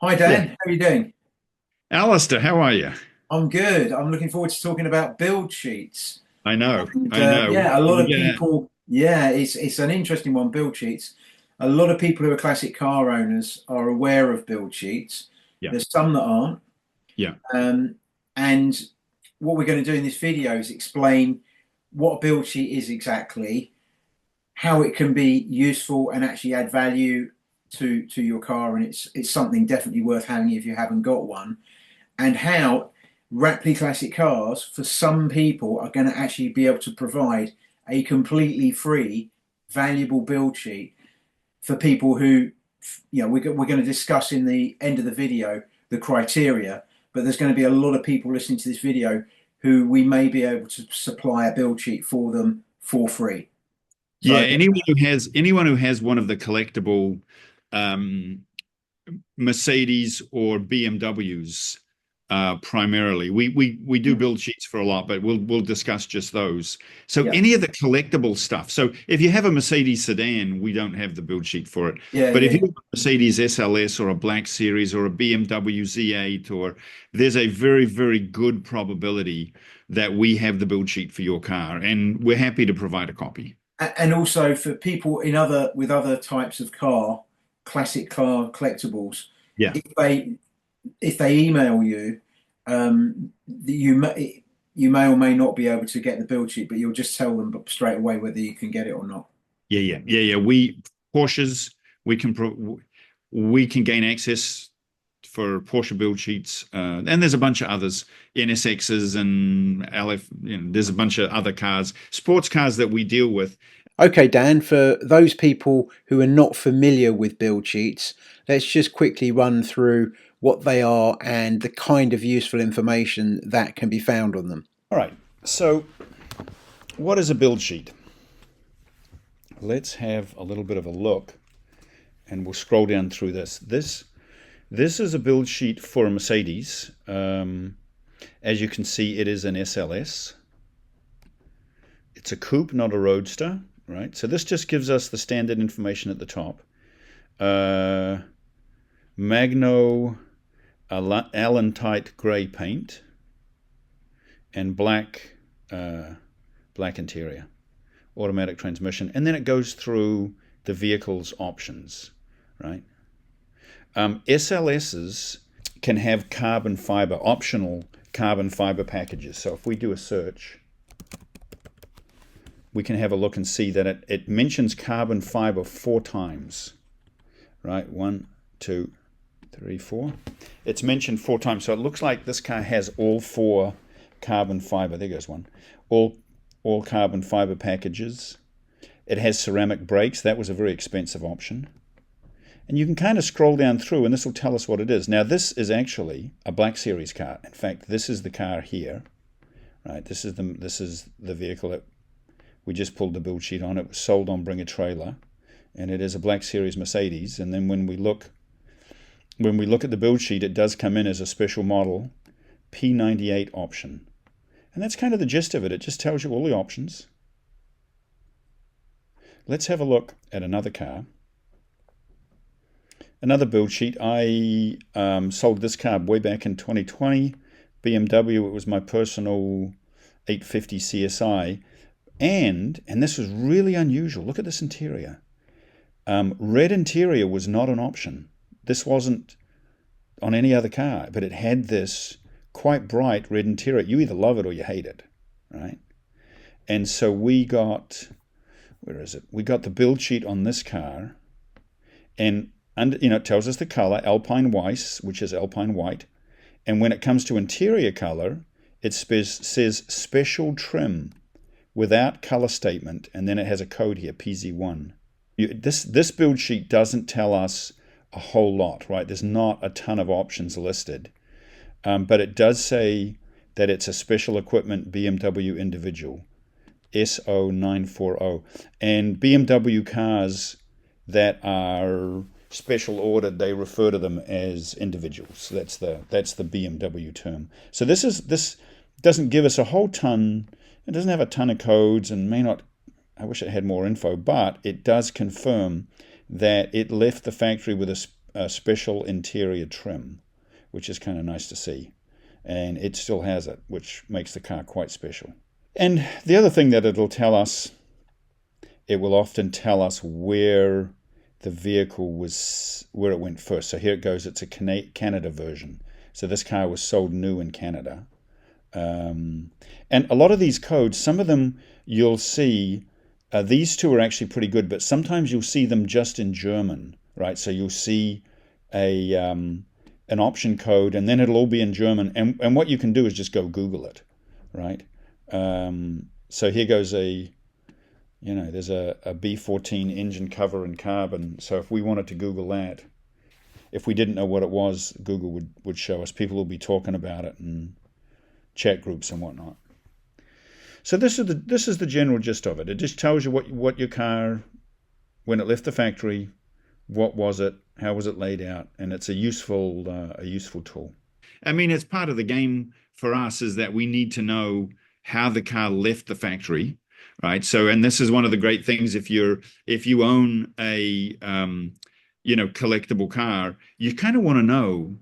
Hi Yeah. Dan, how are you doing? Alistair, how are you? I'm good. I'm looking forward to talking about build sheets. I know, And I know. yeah, a lot We're of gonna, people, yeah, it's an interesting one, build sheets. A lot of people who are classic car owners are aware of build sheets. yeah, There's some that aren't. yeah, Um, and what we're going to do in this video is explain what a build sheet is exactly, how it can be useful and actually add value to your car, and it's something definitely worth having if you haven't got one. And how Rapley Classic Cars, for some people, are going to actually be able to provide a completely free, valuable build sheet for people who, we're going to discuss in the end of the video the criteria, but there's going to be a lot of people listening to this video who we may be able to supply a build sheet for them for free. yeah. So Anyone who has one of the collectible um, Mercedes or BMWs, primarily. We do build sheets for a lot, but we'll discuss just those. So yeah, any of the collectible stuff. So if you have a Mercedes sedan, we don't have the build sheet for it. yeah, But if yeah, you have a Mercedes SLS or a Black Series or a BMW Z8, or there's a very, very good probability that we have the build sheet for your car, and we're happy to provide a copy. and also for people in other types of car, classic car collectibles, Yeah. if they email you, you may or may not be able to get the build sheet, but you'll just tell them straight away whether you can get it or not. Yeah. We Porsches, we can we can gain access for Porsche build sheets, and there's a bunch of others, NSXs and LF. There's a bunch of other cars, sports cars that we deal with. Okay, Dan, for those people who are not familiar with build sheets, let's just quickly run through what they are and the kind of useful information that can be found on them. All right. So, what is a build sheet? Let's have a little bit of a look, and we'll scroll down through this. This is a build sheet for a Mercedes. As you can see, it is an SLS. It's a coupe, not a roadster, right? So this just gives us the standard information at the top. Magno Allen-type grey paint and black interior, automatic transmission, and then it goes through the vehicle's options, right? SLSs can have carbon fiber, optional carbon fiber packages. So if we do a search, we can have a look and see that it mentions carbon fiber 4 times, right? 1, 2, 3, 4. It's mentioned 4 times. So it looks like this car has all 4 carbon fiber. There goes one. All carbon fiber packages. It has ceramic brakes. That was a very expensive option. And you can kind of scroll down through, and this will tell us what it is. Now, this is actually a Black Series car. In fact, this is the car here, right? This is the vehicle that we just pulled the build sheet on. It was sold on Bring a Trailer, and it is a Black Series Mercedes. And then when we look at the build sheet, it does come in as a special model P98 option. And that's kind of the gist of it. It just tells you all the options. Let's have a look at another car. Another build sheet. I sold this car way back in 2020. BMW, it was my personal 850 CSI. And this was really unusual. Look at this interior. Red interior was not an option. This wasn't on any other car, but it had this quite bright red interior. You either love it or you hate it, right? And so we got, where is it? We got the build sheet on this car, and it tells us the color, Alpine Weiss, which is Alpine White. And when it comes to interior color, it says special trim without color statement, and then it has a code here, PZ1. This build sheet doesn't tell us a whole lot, right? There's not a ton of options listed, but it does say that it's a special equipment BMW individual, SO940. And BMW cars that are special ordered, they refer to them as individuals. That's the BMW term. So this doesn't give us a whole ton. It doesn't have a ton of codes, and may not. I wish it had more info, but it does confirm that it left the factory with special interior trim, which is kind of nice to see. And it still has it, which makes the car quite special. And the other thing that it'll tell us, it will often tell us where the vehicle was, where it went first. So here it goes, it's a Canada version. So this car was sold new in Canada. And a lot of these codes, some of them you'll see, these two are actually pretty good, but sometimes you'll see them just in German, right? So you'll see an option code, and then it'll all be in German. And what you can do is just go Google it, right? So here goes there's a B14 engine cover in carbon. So if we wanted to Google that, if we didn't know what it was, Google would show us. People will be talking about it in chat groups and whatnot. So this is the general gist of it. It just tells you what your car, when it left the factory, what was it, how was it laid out, and it's a useful tool. I mean, it's part of the game for us is that we need to know how the car left the factory, right? So, and this is one of the great things if you own a collectible car, you kind of want to know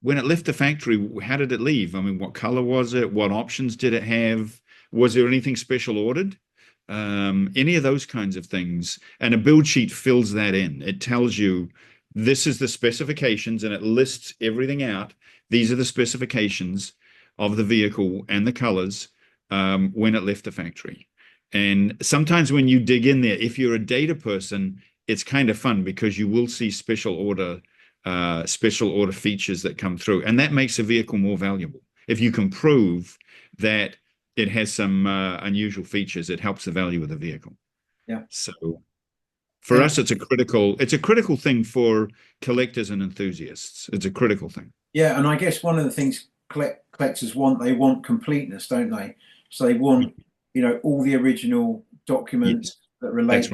when it left the factory, how did it leave? I mean, what color was it? What options did it have? Was there anything special ordered? Any of those kinds of things. And a build sheet fills that in. It tells you this is the specifications and it lists everything out. These are the specifications of the vehicle and the colors when it left the factory. And sometimes when you dig in there, if you're a data person, it's kind of fun because you will see special order features that come through, and that makes a vehicle more valuable. If you can prove that it has some unusual features, it helps the value of the vehicle. Yeah. So for us, it's a critical thing for collectors and enthusiasts. It's a critical thing. Yeah, and I guess one of the things collectors want completeness, don't they? So they want, all the original documents that relate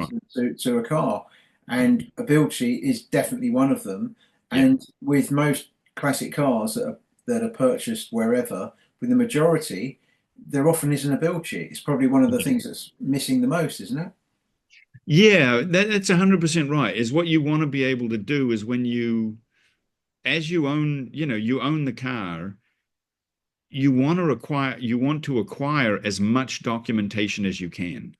to a car. And a build sheet is definitely one of them. And with most classic cars that are purchased wherever, with the majority, there often isn't a build sheet. It's probably one of the things that's missing the most, isn't it? Yeah, that's 100% right. Is what you want to be able to do is when you own the car, you want to acquire as much documentation as you can,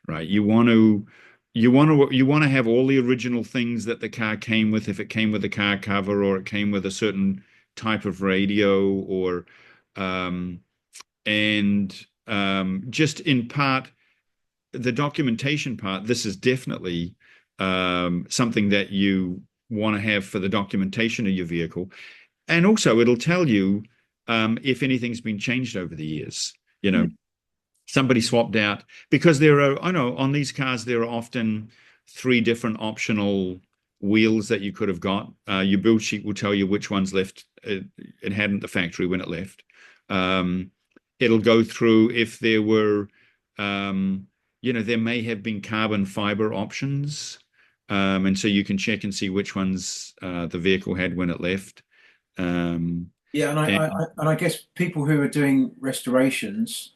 right? You want to have all the original things that the car came with, if it came with a car cover or it came with a certain type of radio or just in part the documentation part. This is definitely something that you want to have for the documentation of your vehicle, and also it'll tell you if anything's been changed over the years. Somebody swapped out, because I know on these cars there are often 3 different optional wheels that you could have got. Your build sheet will tell you which ones left it hadn't the factory when it left. It'll go through if there were there may have been carbon fiber options, and so you can check and see which ones the vehicle had when it left. Yeah, and I guess people who are doing restorations,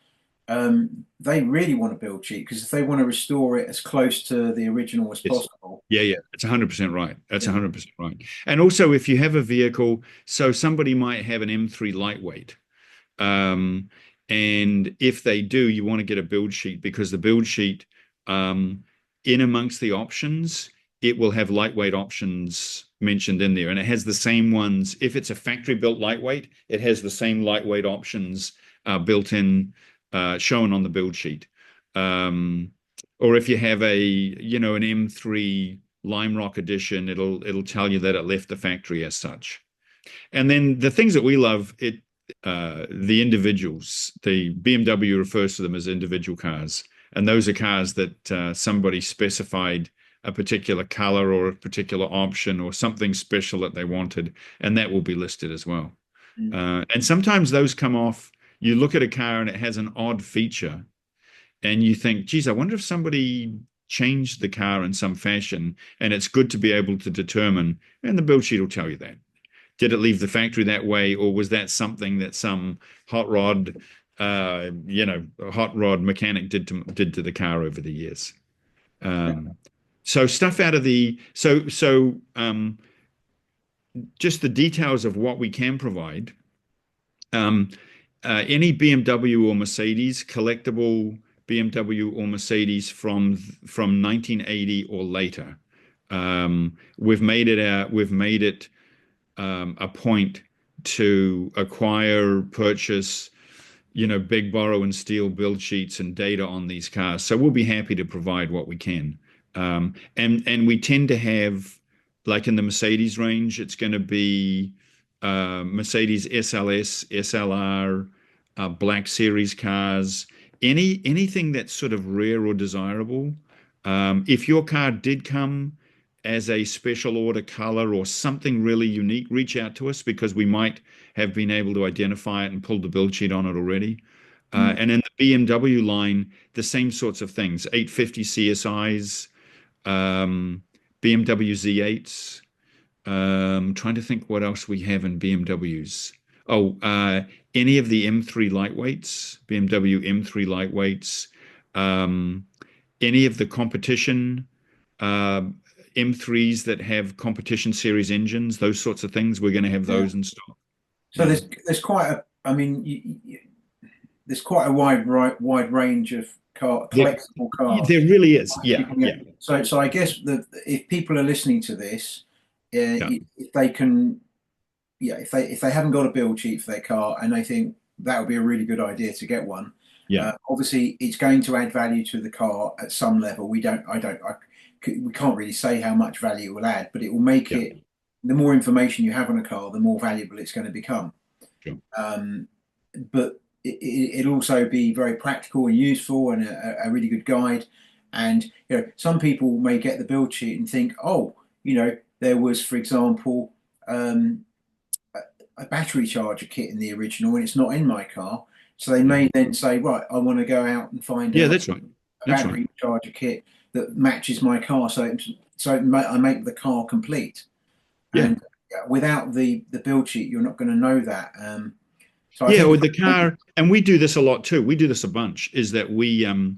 they really want a build sheet, because if they want to restore it as close to the original as possible. Yeah, it's 100% right. That's 100% right. And also, if you have a vehicle, so somebody might have an M3 lightweight, and if they do, you want to get a build sheet, because the build sheet, in amongst the options, it will have lightweight options mentioned in there, and it has the same ones. If it's a factory built lightweight, it has the same lightweight options built in, shown on the build sheet. Or if you have an M3 Lime Rock edition, it'll tell you that it left the factory as such. And then the things that we love, the individuals, the BMW refers to them as individual cars, and those are cars that somebody specified a particular color or a particular option or something special that they wanted, and that will be listed as well. And sometimes those come off. You look at a car and it has an odd feature, and you think, geez, I wonder if somebody changed the car in some fashion, and it's good to be able to determine, and the build sheet will tell you that. Did it leave the factory that way, or was that something that some hot rod mechanic did to the car over the years? So stuff out of the just the details of what we can provide. Um, any BMW or Mercedes, collectible BMW or Mercedes from 1980 or later. We've made it a point to acquire, purchase, big borrow and steal build sheets and data on these cars. So we'll be happy to provide what we can. And we tend to have, like in the Mercedes range, it's going to be Mercedes SLS, SLR, Black Series cars, anything that's sort of rare or desirable. If your car did come as a special order color or something really unique, reach out to us because we might have been able to identify it and pull the build sheet on it already. Mm. And in the BMW line, the same sorts of things, 850 CSIs, BMW Z8s. Trying to think what else we have in BMWs. Oh, any of the M3 lightweights, BMW M3 lightweights, any of the competition uh, M3s that have competition series engines, those sorts of things, we're going to have Yeah. those in stock. So Yeah. there's quite a, I mean, there's quite a wide range of There, collectible cars. there really is. You Yeah, can yeah, get, so I guess that if people are listening to this, yeah, if they can, yeah, if they haven't got a build sheet for their car and they think that would be a really good idea to get one, yeah, obviously it's going to add value to the car at some level. We can't really say how much value it will add, but it will make yeah, it. The more information you have on a car, the more valuable it's going to become. sure. Um, but it'll also be very practical and useful and a really good guide. And some people may get the build sheet and think, oh, there was, for example, a battery charger kit in the original, and it's not in my car. So they Yeah, may then say, right, I want to go out and find yeah, that's right. a That's right. battery charger kit that matches my car, I make the car complete. Yeah. And without the build sheet, you're not going to know that. So I Yeah, think or the car, and we do this a lot too. We do this a bunch, is that we'll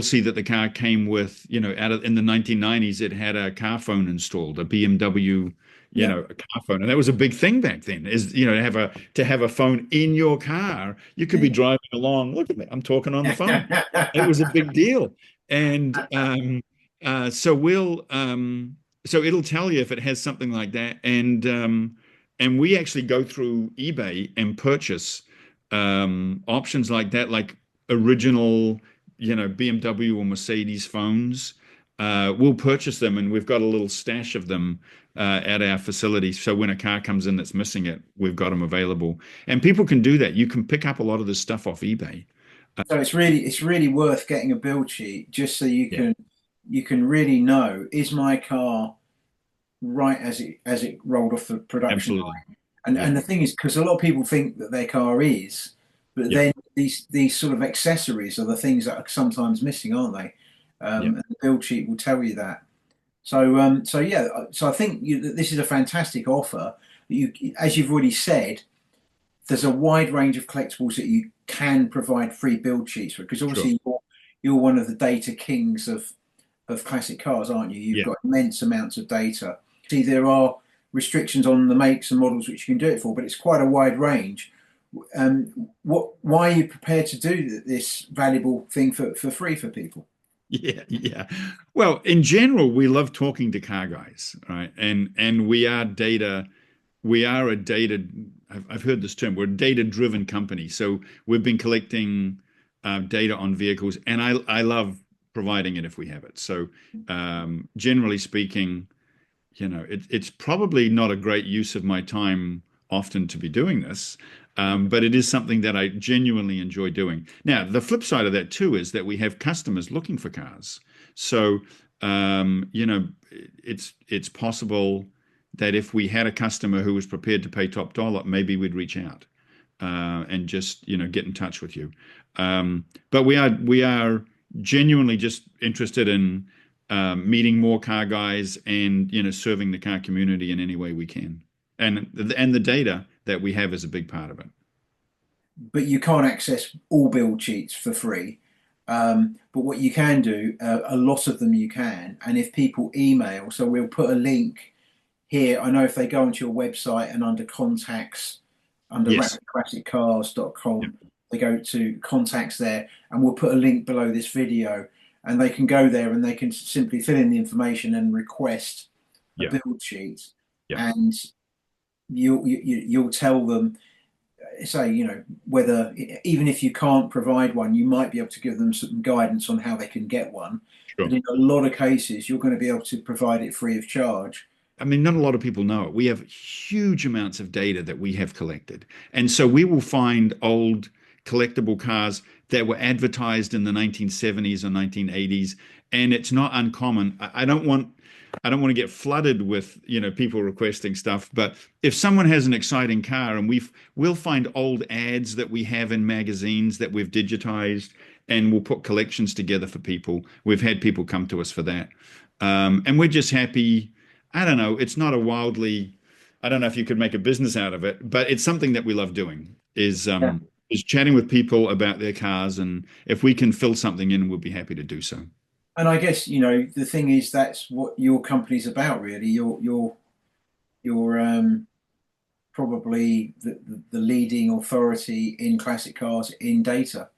see that the car came with, in the 1990s, it had a car phone installed, a BMW, yeah. a car phone. And that was a big thing back then, is, to have a phone in your car. You could be driving along. Look at me, I'm talking on the phone. It was a big deal. And so it'll tell you if it has something like that. And we actually go through eBay and purchase options like that, like original, BMW or Mercedes phones. We'll purchase them, and we've got a little stash of them at our facility. So when a car comes in that's missing it, we've got them available. And people can do that. You can pick up a lot of this stuff off eBay. So it's really worth getting a build sheet just so Yeah, you can really know, is my car right as it rolled off the production absolutely. line. And Yeah, and the thing is, because a lot of people think that their car is, but yeah, then these sort of accessories are the things that are sometimes missing, aren't they? yeah, And the build sheet will tell you that. So yeah, so I think this is a fantastic offer. As you've already said, there's a wide range of collectibles that you can provide free build sheets for, because sure. obviously you're one of the data kings of classic cars, aren't you? You've Yeah. got immense amounts of data. See, there are restrictions on the makes and models which you can do it for, but it's quite a wide range. Why are you prepared to do this valuable thing for free for people? Yeah, yeah. Well, in general, we love talking to car guys, right? And we are a data, I've heard this term, we're a data-driven company. So we've been collecting data on vehicles, and I love providing it if we have it. So generally speaking, it's probably not a great use of my time often to be doing this, but it is something that I genuinely enjoy doing. Now, the flip side of that too is that we have customers looking for cars. So, it's possible that if we had a customer who was prepared to pay top dollar, maybe we'd reach out and just get in touch with you. But we are genuinely just interested in meeting more car guys and serving the car community in any way we can. And the data that we have is a big part of it. But you can't access all build sheets for free. But what you can do, a lot of them you can, and if people email, so we'll put a link here. I know if they go onto your website and under contacts, under Yes. Yeah. rapleyclassiccars.com, they go to contacts there, and we'll put a link below this video, and they can go there and they can simply fill in the information and request a Yeah. build sheet, Yeah. and you'll tell them, say, whether, even if you can't provide one, you might be able to give them some guidance on how they can get one. Sure. But in a lot of cases, you're going to be able to provide it free of charge. I mean, not a lot of people know it. We have huge amounts of data that we have collected. And so we will find old collectible cars that were advertised in the 1970s or 1980s. And it's not uncommon. I don't want to get flooded with, people requesting stuff, but if someone has an exciting car and we'll find old ads that we have in magazines that we've digitized and we'll put collections together for people. We've had people come to us for that. And we're just happy. I don't know. It's not I don't know if you could make a business out of it, but it's something that we love doing Yeah. is chatting with people about their cars. And if we can fill something in, we'll be happy to do so. And I guess, the thing is, that's what your company's about, really. You're probably the leading authority in classic cars in data.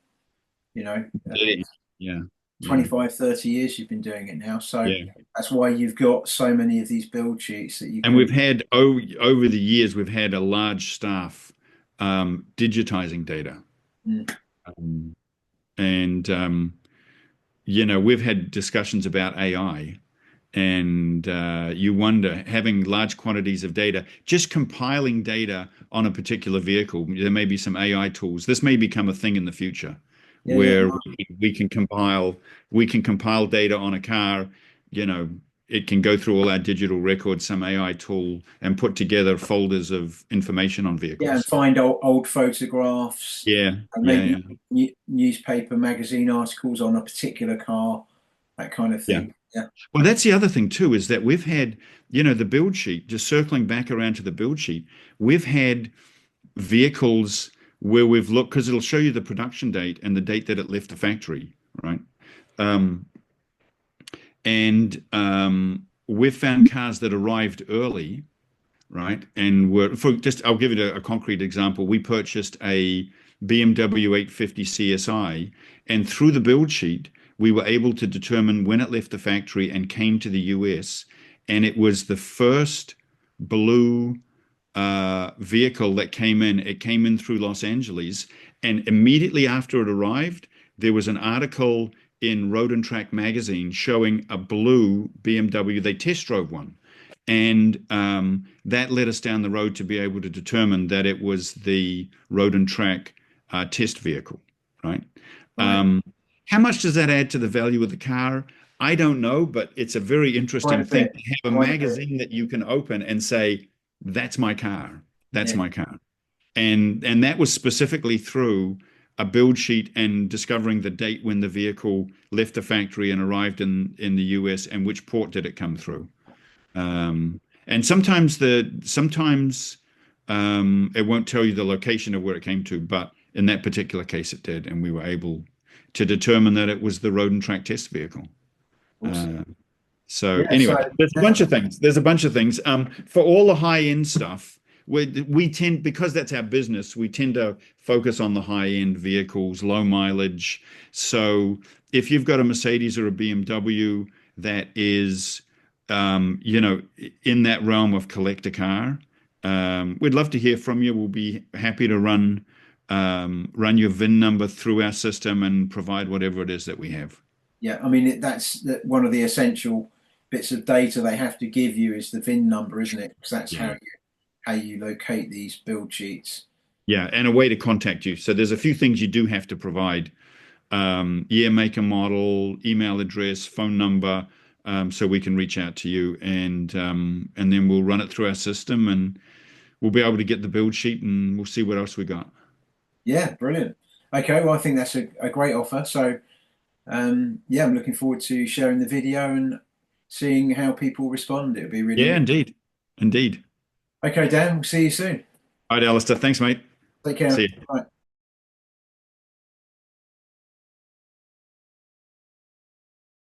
Yeah. Yeah. Yeah. 25, 30 years you've been doing it now. So Yeah. that's why you've got so many of these build sheets that you And can. we've had over the years, we've had a large staff digitizing data. Mm. Um, and we've had discussions about AI, and you wonder, having large quantities of data, just compiling data on a particular vehicle. There may be some AI tools. This may become a thing in the future, Yeah, yeah. where we can compile data on a car. It can go through all our digital records, some AI tool, and put together folders of information on Yeah, and vehicles. find old photographs, Yeah, and yeah, maybe yeah, newspaper, magazine articles on a particular car, that kind of yeah. thing. Yeah, Well, that's the other thing too, is that we've had, the build sheet, just circling back around to the build sheet, we've had vehicles where we've looked, because it'll show you the production date and the date that it left the factory, right? Um, and we've found cars that arrived early, right? And I'll give you a concrete example. We purchased a BMW 850 CSI, and through the build sheet, we were able to determine when it left the factory and came to the US. And it was the first blue vehicle that came in. It came in through Los Angeles, and immediately after it arrived, there was an article in Road and Track magazine showing a blue BMW. They test drove one, and that led us down the road to be able to determine that it was the Road and Track test vehicle, right? right. How much does that add to the value of the car? I don't know, but it's a very Quite interesting a thing bit. to have a Quite a bit. magazine that you can open and say, "That's my car. That's Yeah. my car." And that was specifically through a build sheet and discovering the date when the vehicle left the factory and arrived in the US, and which port did it come through. And sometimes it won't tell you the location of where it came to, but in that particular case it did, and we were able to determine that it was the Road and Track test vehicle. Awesome. So Yeah. anyway, So there's a bunch of things. There's a bunch of things. For all the high-end stuff, we tend, because that's our business, we tend to focus on the high-end vehicles, low mileage. So if you've got a Mercedes or a BMW that is, in that realm of collect a car, we'd love to hear from you. We'll be happy to run your VIN number through our system and provide whatever it is that we have. yeah, I mean, that's one of the essential bits of data they have to give you is the VIN number, isn't it? Because that's Yeah. how you locate these build sheets. Yeah, and a way to contact you. So there's a few things you do have to provide. Year, make, and model, email address, phone number, so we can reach out to you, and then we'll run it through our system, and we'll be able to get the build sheet, and we'll see what else we got. Yeah, brilliant. Okay, well, I think that's a great offer. So, yeah, I'm looking forward to sharing the video and seeing how people respond. It'll be really Yeah, interesting. indeed. Indeed. Okay, Dan, we'll see you soon. All right, Alistair. Thanks, mate. Take care. See you. Bye.